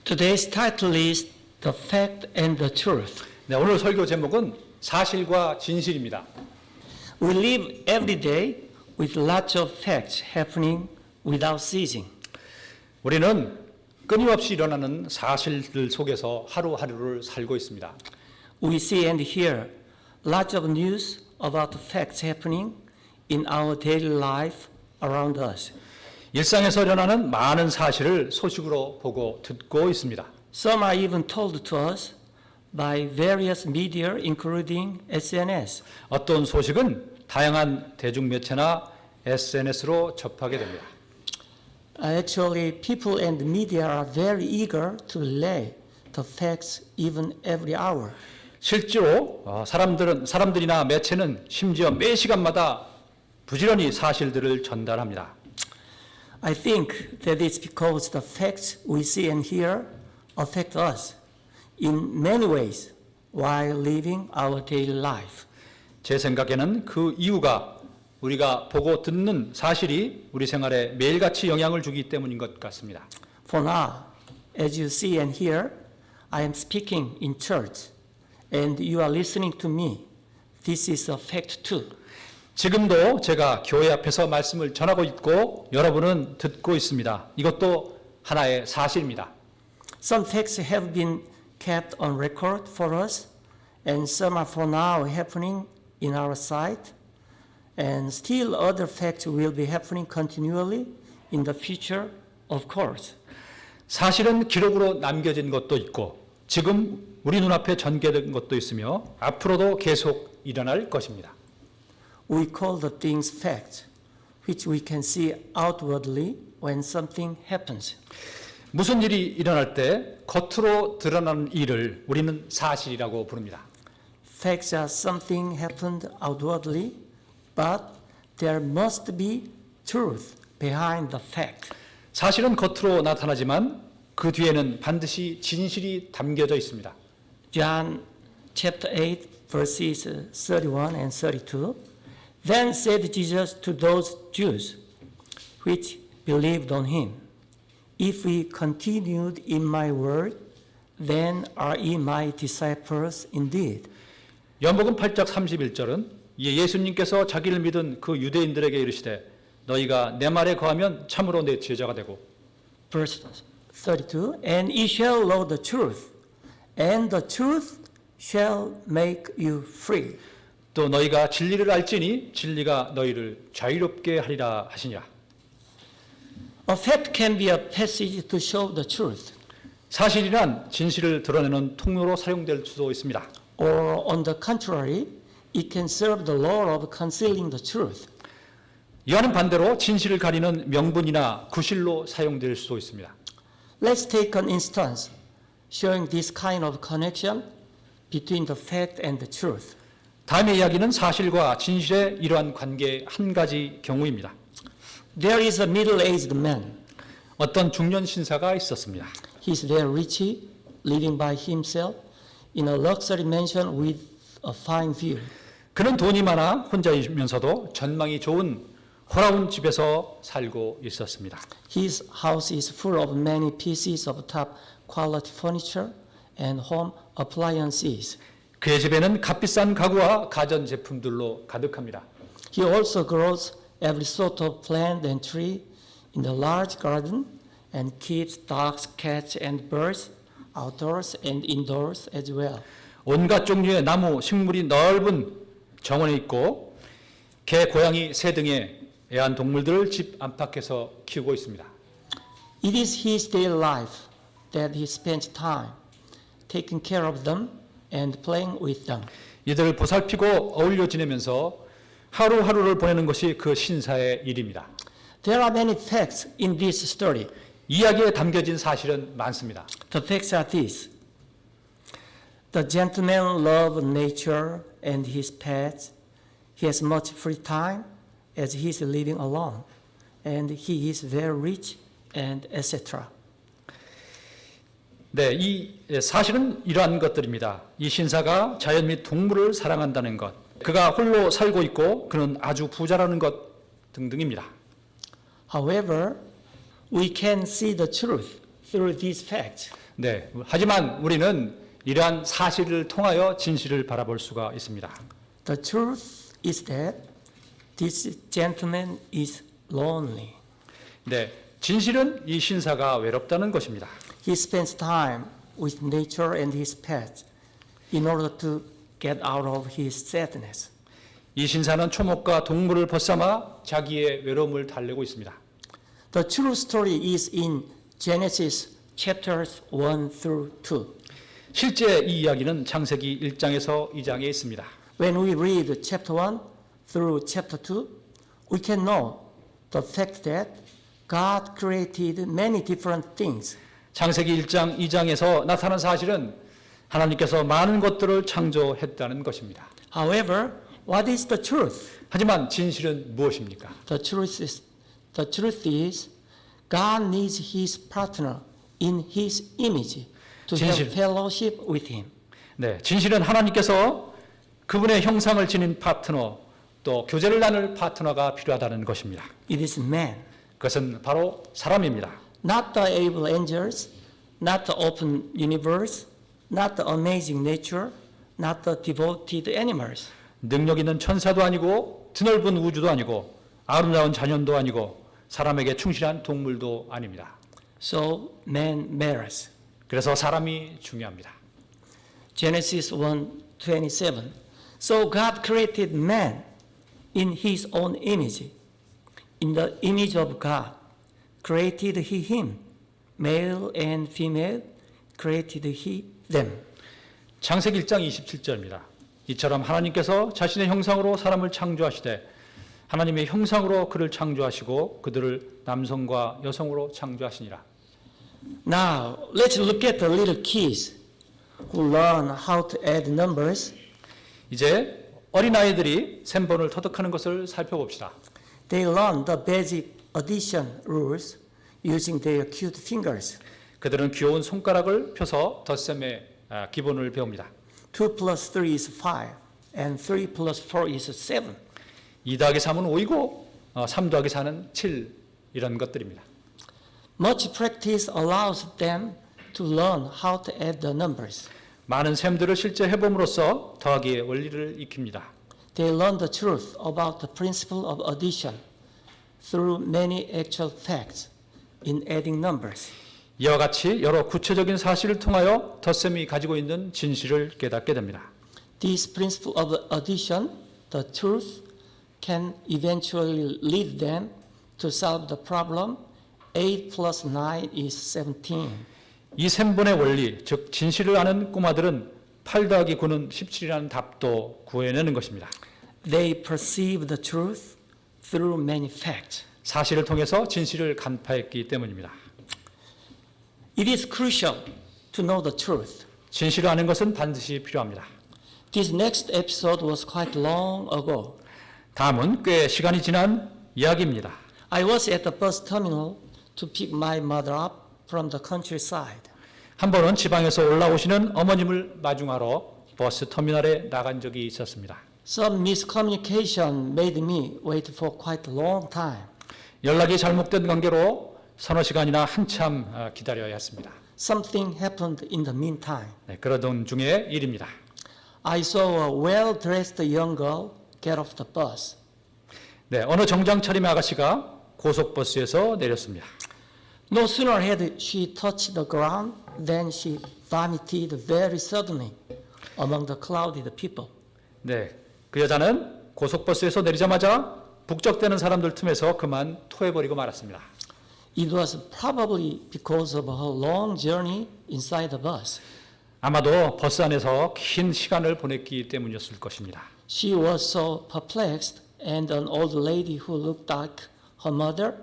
Today's title is The Fact and the Truth. 네, 오늘 설교 제목은 사실과 진실입니다. We live every day with lots of facts happening without ceasing. 우리는 끊임없이 일어나는 사실들 속에서 하루하루를 살고 있습니다. We see and hear lots of news about facts happening in our daily life around us. 일상에서 일어나는 많은 사실을 소식으로 보고 듣고 있습니다. Some are even told to us by various media, including SNS. 어떤 소식은 다양한 대중매체나 SNS로 접하게 됩니다. Actually, people and media are very eager to relay the facts even every hour. 실제로 사람들이나 매체는 심지어 매 시간마다 부지런히 사실들을 전달합니다. I think that it's because the facts we see and hear affect us in many ways while living our daily life. 제 생각에는 그 이유가 우리가 보고 듣는 사실이 우리 생활에 매일같이 영향을 주기 때문인 것 같습니다. For now, as you see and hear, I am speaking in church and you are listening to me. This is a fact too. 지금도 제가 교회 앞에서 말씀을 전하고 있고 여러분은 듣고 있습니다. 이것도 하나의 사실입니다. Some facts have been kept on record for us and some are for now happening in our sight. And still other facts will be happening continually in the future, of course. 사실은 기록으로 남겨진 것도 있고 지금 우리 눈앞에 전개된 것도 있으며 앞으로도 계속 일어날 것입니다. We call the things facts, which we can see outwardly when something happens. 무슨 일이 일어날 때 겉으로 드러나는 일을 우리는 사실이라고 부릅니다. Facts are something happened outwardly, but there must be truth behind the fact. 사실은 겉으로 나타나지만 그 뒤에는 반드시 진실이 담겨져 있습니다. John chapter 8 verses 31 and 32. Then said Jesus to those Jews which believed on him, If we continued in my word, then are ye my disciples indeed. 연복음 8장 31절은 예수님께서 자기를 믿은 그 유대인들에게 이르시되 너희가 내 말에 거하면 참으로 내 제자가 되고 Verse 32. And ye shall know the truth, and the truth shall make you free. 또 너희가 진리를 알지니 진리가 너희를 자유롭게 하리라 하시니라. A fact can be a passage to show the truth, 사실이란 진실을 드러내는 통로로 사용될 수도 있습니다. or on the contrary, it can serve the law of concealing the truth. 이와는 반대로 진실을 가리는 명분이나 구실로 사용될 수도 있습니다. Let's take an instance showing this kind of connection between the fact and the truth. 다음의 이야기는 사실과 진실의 이러한 관계의 한 가지 경우입니다. There is a middle-aged man. 어떤 중년 신사가 있었습니다. He is very rich, living by himself in a luxury mansion with a fine view. 그는 돈이 많아 혼자이면서도 전망이 좋은 호라운 집에서 살고 있었습니다. His house is full of many pieces of top quality furniture and home appliances. 그의 집에는 값비싼 가구와 가전제품들로 가득합니다. He also grows every sort of plant and tree in the large garden and keeps dogs, cats, and birds outdoors and indoors as well. 온갖 종류의 나무, 식물이 넓은 정원에 있고 개, 고양이, 새 등의 애완동물들을 집 안팎에서 키우고 있습니다. It is his daily life that he spends time taking care of them and playing with them. 이들을 보살피고 어울려 지내면서 하루하루를 보내는 것이 그 신사의 일입니다. There are many facts in this story. 이야기에 담겨진 사실은 많습니다. The facts are these. The gentleman loves nature and his pets. He has much free time as he is living alone. And he is very rich and etc. 네, 이 사실은 이러한 것들입니다. 이 신사가 자연 및 동물을 사랑한다는 것, 그가 홀로 살고 있고 그는 아주 부자라는 것 등등입니다. However, we can see the truth through these facts. 네, 하지만 우리는 이러한 사실을 통하여 진실을 바라볼 수가 있습니다. The truth is that this gentleman is lonely. 네, 진실은 이 신사가 외롭다는 것입니다. He spends time with nature and his pets in order to get out of his sadness. 이 신사는 초목과 동물을 벗삼아 자기의 외로움을 달래고 있습니다. The true story is in Genesis chapters 1 through 2. 실제 이 이야기는 창세기 1장에서 2장에 있습니다. When we read chapter 1 through chapter 2, we can know the fact that God created many different things. 창세기 1장, 2장에서 나타난 사실은 하나님께서 많은 것들을 창조했다는 것입니다. However, what is the truth? 하지만 진실은 무엇입니까? The truth is God needs his partner in his image to have 진실. fellowship with him. 네, 진실은 하나님께서 그분의 형상을 지닌 파트너, 또 교제를 나눌 파트너가 필요하다는 것입니다. It is man, 그것은 바로 사람입니다. not the able angels, not the open universe, not the amazing nature, not the devoted animals. 능력 있는 천사도 아니고 드넓은 우주도 아니고 아름다운 자연도 아니고 사람에게 충실한 동물도 아닙니다. So man matters. 그래서 사람이 중요합니다. Genesis 1:27. So God created man in his own image. In the image of God created he him. Male and female created he them. 창세기 1장 27절입니다. 이처럼 하나님께서 자신의 형상으로 사람을 창조하시되 하나님의 형상으로 그를 창조하시고 그들을 남성과 여성으로 창조하시니라. Now, let's look at the little kids who learn how to add numbers. 이제 어린아이들이 셈본을 터득하는 것을 살펴봅시다. They learn the basic addition rules using their cute fingers. 그들은 귀여운 손가락을 펴서 덧셈의 기본을 배웁니다. 2 plus 3 is 5, and 3 plus 4 is 7. 2 더하기 3은 5이고 3 더하기 4는 7 이런 것들입니다. Much practice allows them to learn how to add the numbers. 많은 셈들을 실제 해봄으로써 더하기의 원리를 익힙니다. They learn the truth about the principle of addition through many actual facts in adding numbers. 이와 같이 여러 구체적인 사실을 통하여 덧셈이 가지고 있는 진실을 깨닫게 됩니다. This principle of addition, the truth, can eventually lead them to solve the problem 8 plus 9 is 17. 이 셈본의 원리, 즉 진실을 아는 꼬마들은 8 더하기 9는 17이라는 답도 구해내는 것입니다. They perceive the truth through many facts. 사실을 통해서 진실을 간파했기 때문입니다. It is crucial to know the truth. 진실을 아는 것은 반드시 필요합니다. This next episode was quite long ago. 다음은 꽤 시간이 지난 이야기입니다. I was at the bus terminal to pick my mother up from the countryside. 한 번은 지방에서 올라오시는 어머님을 마중하러 버스 터미널에 나간 적이 있었습니다. Some miscommunication made me wait for quite a long time. 연락이 잘못된 관계로 서너 시간이나 한참 기다려야 했습니다. Something happened in the meantime. 네, 그러던 중의 일입니다. I saw a well-dressed young girl get off the bus. 네, 어느 정장 차림의 아가씨가 고속버스에서 내렸습니다. No sooner had she touched the ground than she vomited very suddenly among the crowded people. 네, 그 여자는 고속버스에서 내리자마자 북적대는 사람들 틈에서 그만 토해버리고 말았습니다. It was probably because of her long journey inside the bus. 아마도 버스 안에서 긴 시간을 보냈기 때문이었을 것입니다. She was so perplexed, and an old lady who looked like her mother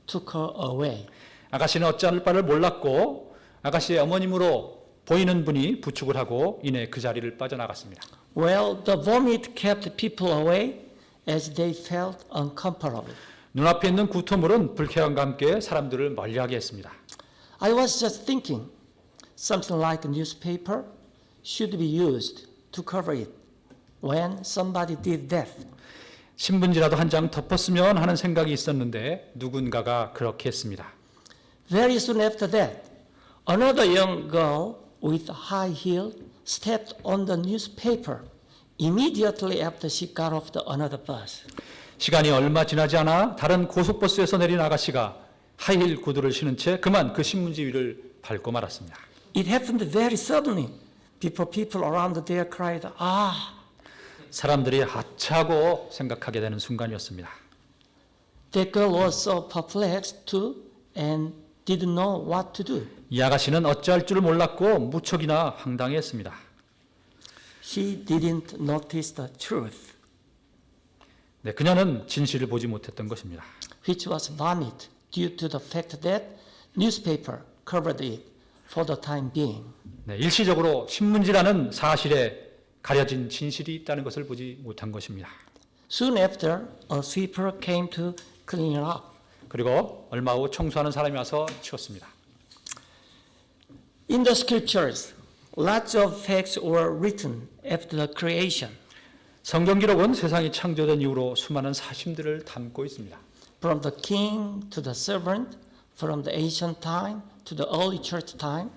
took her away. 아가씨는 어찌할 바를 몰랐고 아가씨의 어머님으로 보이는 분이 부축을 하고 이내 그 자리를 빠져나갔습니다. Well, the vomit kept people away as they felt uncomfortable. 눈앞에 있는 구토물은 불쾌함과 함께 사람들을 멀리하게 했습니다. I was just thinking, something like a newspaper should be used to cover it when somebody did that. 신문지라도 한 장 덮었으면 하는 생각이 있었는데 누군가가 그렇게 했습니다. Very soon after that, Another young girl with high heels stepped on the newspaper immediately after she got off the another bus. 시간이 얼마 지나지 않아 다른 고속버스에서 내린 아가씨가 하이힐 구두를 신은 채 그만 그 신문지 위를 밟고 말았습니다. It happened very suddenly. People around there cried, "Ah!" 사람들이 하차고 생각하게 되는 순간이었습니다. That girl was so perplexed too and didn't know what to do. 이 아가씨는 어찌할 줄을 몰랐고 무척이나 황당했습니다. She didn't notice the truth, 네, 그녀는 진실을 보지 못했던 것입니다. which was vomit due to the fact that newspaper covered it for the time being. 네, 일시적으로 신문지라는 사실에 가려진 진실이 있다는 것을 보지 못한 것입니다. Soon after, a sweeper came to clean it up. 그리고 얼마 후 청소하는 사람이 와서 치웠습니다. In the scriptures, lots of facts were written after the creation. 성경 기록은 세상이 창조된 이후로 수많은 사심들을 담고 있습니다. From the king to the servant, from the ancient time to the early church time,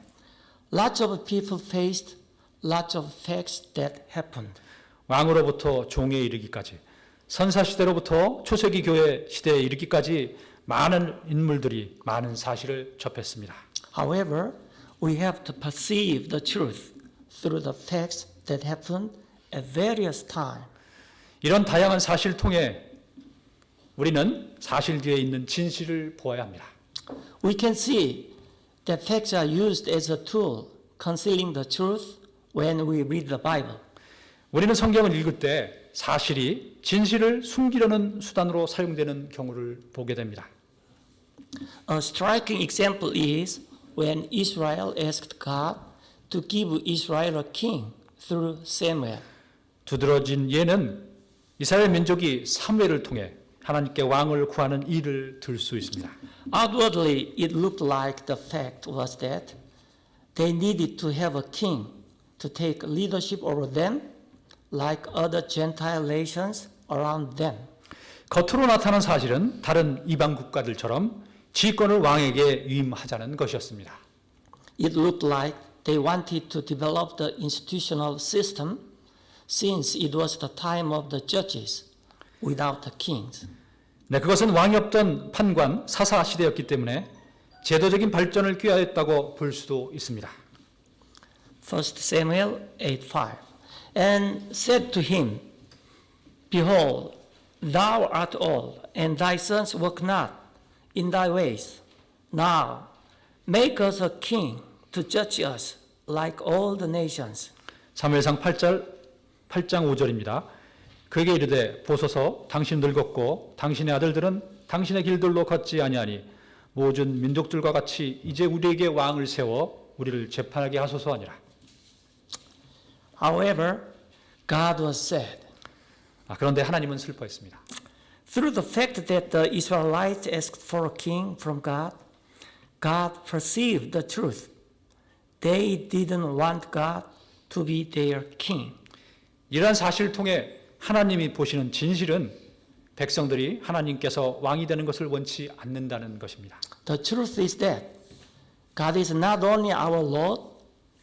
lots of people faced lots of facts that happened. 왕으로부터 종에 이르기까지, 선사시대로부터 초세기 교회 시대에 이르기까지 많은 인물들이 많은 사실을 접했습니다. However, we have to perceive the truth through the facts that happened at various times. 이런 다양한 사실을 통해 우리는 사실 뒤에 있는 진실을 보아야 합니다. We can see that facts are used as a tool concealing the truth when we read the Bible. 우리는 성경을 읽을 때 사실이 진실을 숨기려는 수단으로 사용되는 경우를 보게 됩니다. A striking example is when Israel asked God to give Israel a king through Samuel. 두드러진 예는 이스라엘 민족이 사무엘을 통해 하나님께 왕을 구하는 일을 들 수 있습니다. Outwardly, it looked like the fact was that they needed to have a king to take leadership over them, like other Gentile nations around them. 겉으로 나타난 사실은 다른 이방 국가들처럼 지휘권을 왕에게 위임하자는 것이었습니다. It looked like they wanted to develop the institutional system since it was the time of the judges without the kings. 네, 그것은 왕이 없던 판관 사사 시대였기 때문에 제도적인 발전을 꾀하였다고 볼 수도 있습니다. 1 Samuel 8:5 And said to him, Behold, thou art old, and thy sons walk not in thy ways. Now make us a king to judge us like all the nations. 사무엘상 8장 5절입니다. 그에게 이르되 보소서 당신 늙었고 당신의 아들들은 당신의 길들로 걷지 아니하니 모든 민족들과 같이 이제 우리에게 왕을 세워 우리를 재판하게 하소서 하니라. However, God was sad. 그런데 하나님은 슬퍼했습니다. Through the fact that the Israelites asked for a king from God, God perceived the truth. They didn't want God to be their king. 이러한 사실을 통해 하나님이 보시는 진실은 백성들이 하나님께서 왕이 되는 것을 원치 않는다는 것입니다. The truth is that God is not only our Lord,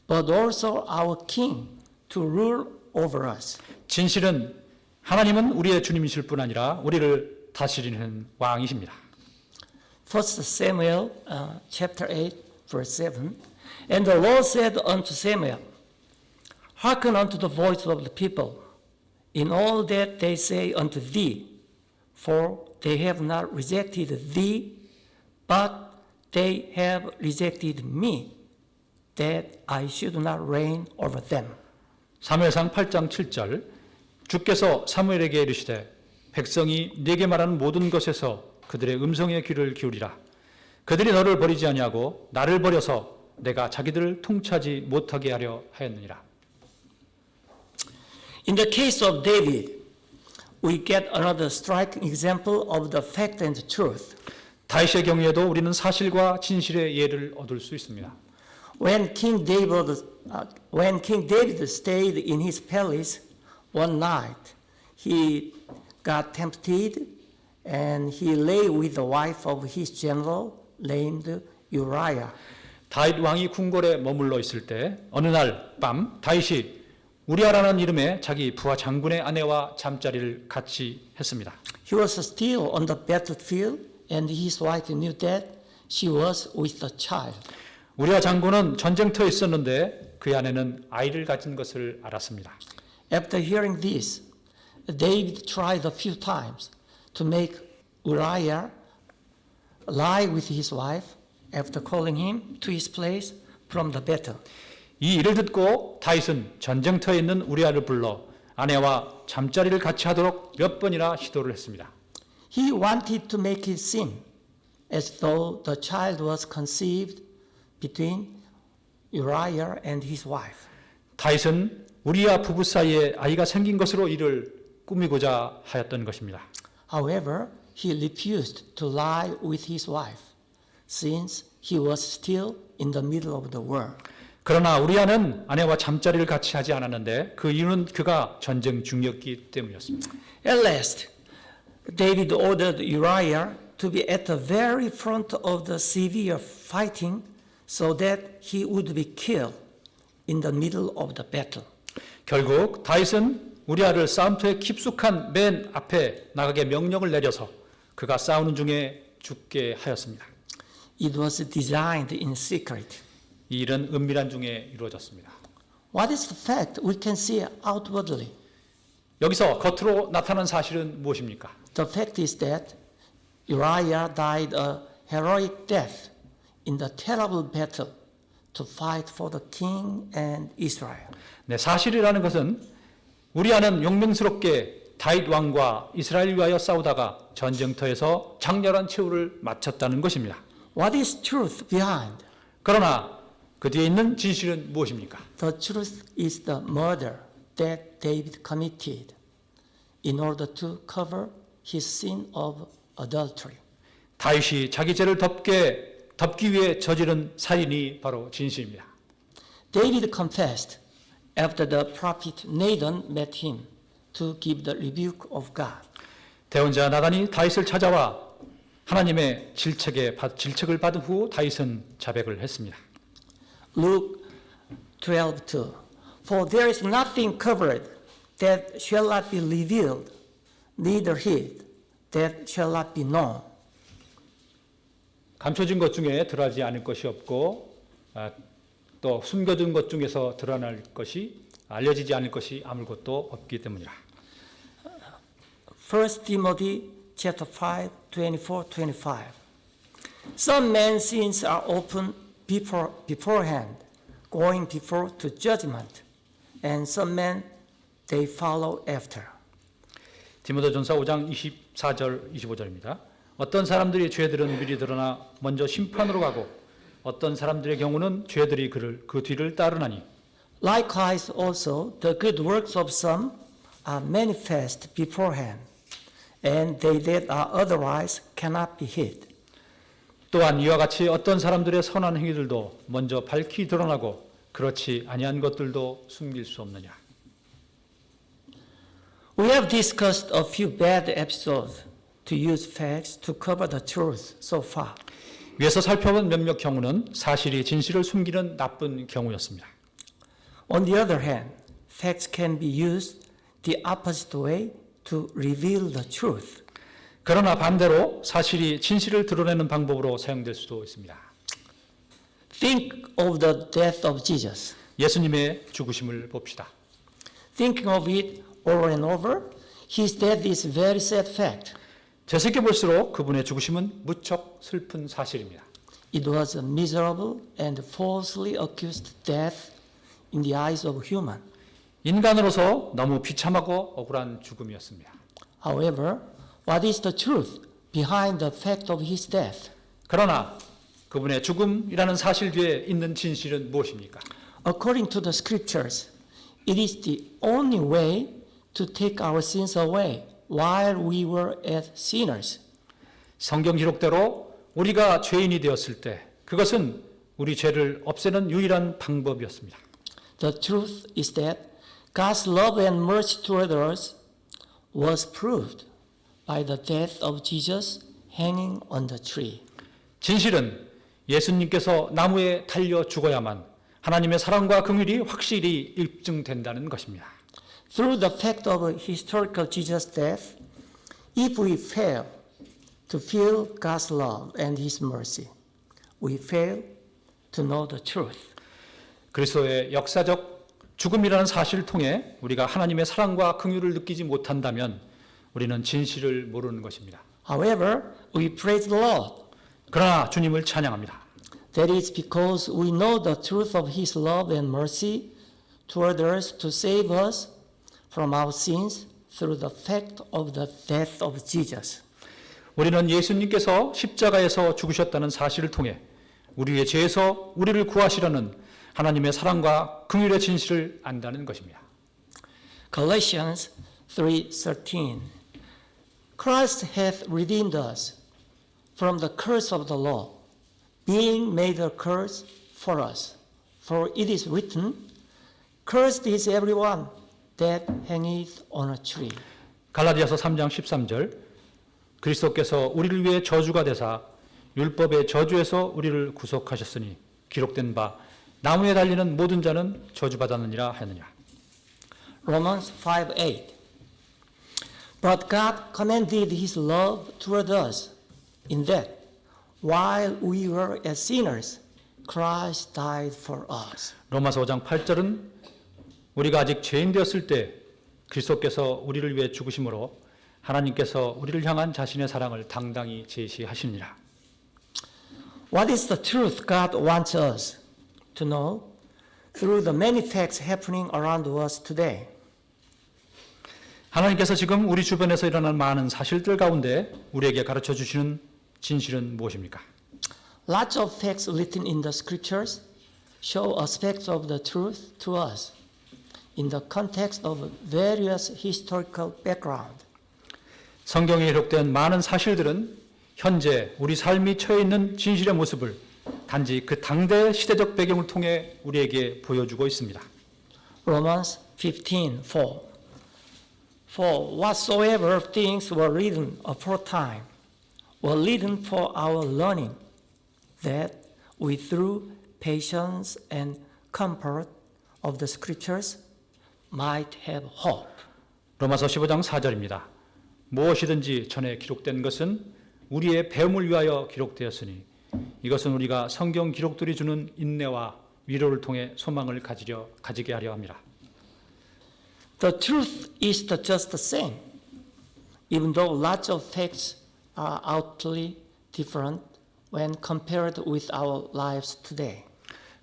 but also our king to rule over us. 진실은 하나님은 우리의 주님이실 뿐 아니라 우리를 다스리는 왕이십니다. 1 Samuel chapter 8 verse 7 And the Lord said unto Samuel, Hearken unto the voice of the people in all that they say unto thee, for they have not rejected thee, but they have rejected me, that I should not reign over them. 사무엘상 8장 7절 주께서 사무엘에게 이르시되 백성이 네게 말하는 모든 것에서 그들의 음성에 귀를 기울이라. 그들이 너를 버리지 아니하고 나를 버려서 내가 자기들을 통치하지 못하게 하려 하였느니라. In the case of David, we get another striking example of the fact and truth. 다윗의 경우에도 우리는 사실과 진실의 예를 얻을 수 있습니다. When King David stayed in his palace one night, he got tempted and he lay with the wife of his general named Uriah. 다윗 왕이 궁궐에 머물러 있을 때 어느 날 밤 다윗이 우리아라는 이름의 자기 부하 장군의 아내와 잠자리를 같이 했습니다. He was still on the battlefield, and his wife knew that she was with the child. 우리아 장군은 전쟁터에 있었는데 그의 아내는 아이를 가진 것을 알았습니다. After hearing this, David tried a few times to make Uriah lie with his wife after calling him to his place from the battle. 이 일을 듣고 다윗은 전쟁터에 있는 우리아를 불러 아내와 잠자리를 같이 하도록 몇 번이나 시도를 했습니다. He wanted to make it seem as though the child was conceived between Uriah and his wife. 다윗은 우리아 부부 사이에 아이가 생긴 것으로 이를 꾸미고자 하였던 것입니다. However, he refused to lie with his wife, since he was still in the middle of the war. 그러나 우리아는 아내와 잠자리를 같이 하지 않았는데 그 이유는 그가 전쟁 중이었기 때문이었습니다. At last, David ordered Uriah to be at the very front of the severe fighting so that he would be killed in the middle of the battle. 결국 다윗은 우리아를 싸움터에 깊숙한 맨 앞에 나가게 명령을 내려서 그가 싸우는 중에 죽게 하였습니다. It was designed in secret. 이 일은 은밀한 중에 이루어졌습니다. What is the fact we can see outwardly? 여기서 겉으로 나타난 사실은 무엇입니까? The fact is that Uriah died a heroic death in the terrible battle to fight for the king and Israel. 네, 사실이라는 것은 우리아는 용맹스럽게 다윗 왕과 이스라엘 위하여 싸우다가 전쟁터에서 장렬한 최후를 마쳤다는 것입니다. What is truth behind? 그러나 그 뒤에 있는 진실은 무엇입니까? The truth is the murder that David committed in order to cover his sin of adultery. 다윗이 자기 죄를 덮기 위해 저지른 살인이 바로 진실입니다. David confessed after the prophet Nathan met him to give the rebuke of God. 대언자 나단이 다윗을 찾아와 하나님의 질책을 받은 후 다윗은 자백을 했습니다. Luke 12:2. For there is nothing covered that shall not be revealed, neither hid that shall not be known. 감춰진 것 중에 드러나지 않을 것이 없고 또 숨겨둔 것 중에서 드러날 것이 알려지지 않을 것이 아무것도 없기 때문이라. 1 Timothy chapter 5, 24, 25. Some men's sins are open beforehand, going before to judgment, and some men they follow after. 디모데전서 5장 24절 25절입니다. 어떤 사람들의 죄들은 미리 드러나 먼저 심판으로 가고 어떤 사람들의 경우는 죄들이 그 뒤를 따르나니 Likewise also the good works of some are manifest beforehand, and they that are otherwise cannot be hid. 또한 이와 같이 어떤 사람들의 선한 행위들도 먼저 밝히 드러나고 그렇지 아니한 것들도 숨길 수 없느냐. We have discussed a few bad episodes to use facts to cover the truth so far. 위에서 살펴본 몇몇 경우는 사실이 진실을 숨기는 나쁜 경우였습니다. On the other hand, facts can be used the opposite way to reveal the truth. 그러나 반대로 사실이 진실을 드러내는 방법으로 사용될 수도 있습니다. Think of the death of Jesus. 예수님의 죽으심을 봅시다. Thinking of it over and over, his death is very sad fact. 되새겨 볼수록 그분의 죽으심은 무척 슬픈 사실입니다. It was a miserable and falsely accused death in the eyes of human. 인간으로서 너무 비참하고 억울한 죽음이었습니다. However, what is the truth behind the fact of his death? 그러나 그분의 죽음이라는 사실 뒤에 있는 진실은 무엇입니까? According to the scriptures, it is the only way to take our sins away while we were as sinners. 성경 기록대로 우리가 죄인이 되었을 때 그것은 우리 죄를 없애는 유일한 방법이었습니다. The truth is that God's love and mercy toward us was proved by the death of Jesus hanging on the tree. 진실은 예수님께서 나무에 달려 죽어야만 하나님의 사랑과 긍휼이 확실히 입증된다는 것입니다. Through the fact of historical Jesus' death, if we fail to feel God's love and His mercy, we fail to know the truth. 그리스도의 역사적 죽음이라는 사실을 통해 우리가 하나님의 사랑과 긍휼을 느끼지 못한다면 우리는 진실을 모르는 것입니다. However, we praise the Lord. 그러나 주님을 찬양합니다. That is because we know the truth of His love and mercy toward us to save us from our sins through the fact of the death of Jesus. 우리는 예수님께서 십자가에서 죽으셨다는 사실을 통해 우리의 죄에서 우리를 구하시려는 하나님의 사랑과 긍휼의 진실을 안다는 것입니다. Galatians 3:13 Christ hath redeemed us from the curse of the law, being made a curse for us. For it is written, Cursed is everyone that hangeth on a tree. 갈라디아서 3장 13절 그리스도께서 우리를 위해 저주가 되사 율법의 저주에서 우리를 구속하셨으니 기록된 바 나무에 달리는 모든 자는 저주받았느니라 하느니라. Romans 5:8 But God commended His love toward us in that while we were as sinners, Christ died for us. 로마서 5장 8절은 우리가 아직 죄인 되었을 때 그리스도께서 우리를 위해 죽으심으로 하나님께서 우리를 향한 자신의 사랑을 당당히 제시하시니라. What is the truth God wants us to know through the many facts happening around us today? 하나님께서 지금 우리 주변에서 일어나는 많은 사실들 가운데 우리에게 가르쳐 주시는 진실은 무엇입니까? Lots of facts written in the scriptures show aspects of the truth to us in the context of various historical background. 성경에 기록된 많은 사실들은 현재 우리 삶이 처해 있는 진실의 모습을 단지 그 당대 시대적 배경을 통해 우리에게 보여주고 있습니다. Romans 15:4 For whatsoever things were written aforetime were written for our learning, that we through patience and comfort of the scriptures might have hope. 로마서 15장 4절입니다. 무엇이든지 전에 기록된 것은 우리의 배움을 위하여 기록되었으니 이것은 우리가 성경 기록들이 주는 인내와 위로를 통해 소망을 가지게 하려 합니다. The truth is just the same, even though lots of facts are outwardly different when compared with our lives today.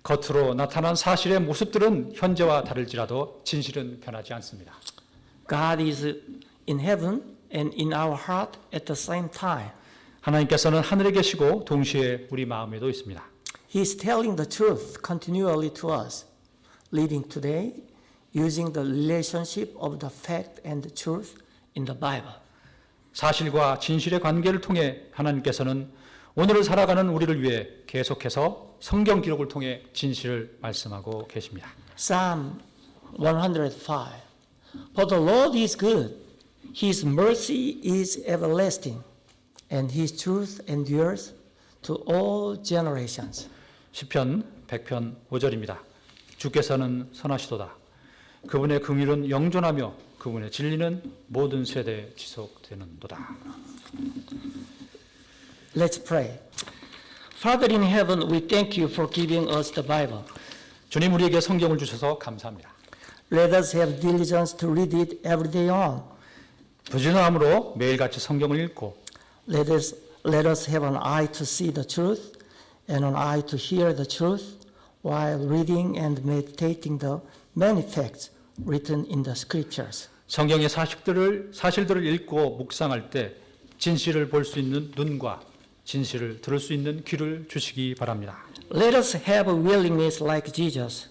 겉으로 나타난 사실의 모습들은 현재와 다를지라도 진실은 변하지 않습니다. God is in heaven and in our heart at the same time. 하나님께서는 하늘에 계시고 동시에 우리 마음에도 있습니다. He is telling the truth continually to us, living today using the relationship of the fact and the truth in the Bible. 사실과 진실의 관계를 통해 하나님께서는 오늘을 살아가는 우리를 위해 계속해서 성경 기록을 통해 진실을 말씀하고 계십니다. Psalm 105 For the Lord is good, His mercy is everlasting, and His truth endures to all generations. 시편 100편 5절입니다. 주께서는 선하시도다. 그분의 긍휼은 영존하며 그분의 진리는 모든 세대에 지속되는도다. Let's pray. Father in heaven, we thank you for giving us the Bible. 주님 우리에게 성경을 주셔서 감사합니다. Let us have diligence to read it every day on. 부지런함으로 매일같이 성경을 읽고 Let us have an eye to see the truth and an eye to hear the truth while reading and meditating the many facts written in the scriptures. 성경의 사실들을 읽고 묵상할 때 진실을 볼 수 있는 눈과 진실을 들을 수 있는 귀를 주시기 바랍니다. Let us have a willingness like Jesus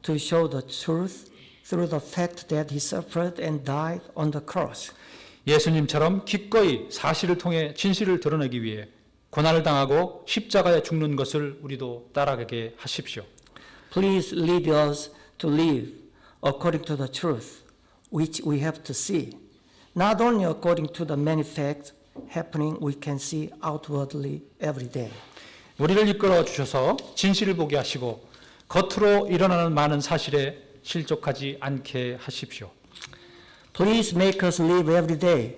to show the truth through the fact that He suffered and died on the cross. 예수님처럼 기꺼이 사실을 통해 진실을 드러내기 위해 고난을 당하고 십자가에 죽는 것을 우리도 따라가게 하십시오. Please lead us to live according to the truth which we have to see, not only according to the many facts happening we can see outwardly every day. 우리를 이끌어 주셔서 진실을 보게 하시고 겉으로 일어나는 많은 사실에 실족하지 않게 하십시오. Please make us live every day,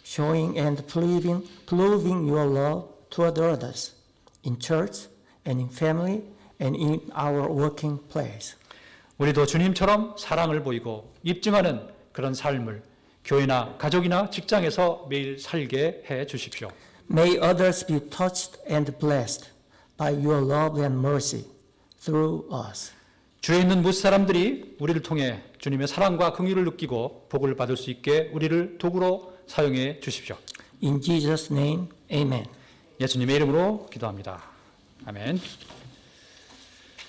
showing and proving your love toward others, in church and in family and in our working place. 우리도 주님처럼 사랑을 보이고 입증하는 그런 삶을 교회나 가족이나 직장에서 매일 살게 해 주십시오. May others be touched and blessed by your love and mercy through us. 주에 있는 모든 사람들이 우리를 통해 주님의 사랑과 긍휼을 느끼고 복을 받을 수 있게 우리를 도구로 사용해 주십시오. In Jesus' name, amen. 예수님의 이름으로 기도합니다. 아멘.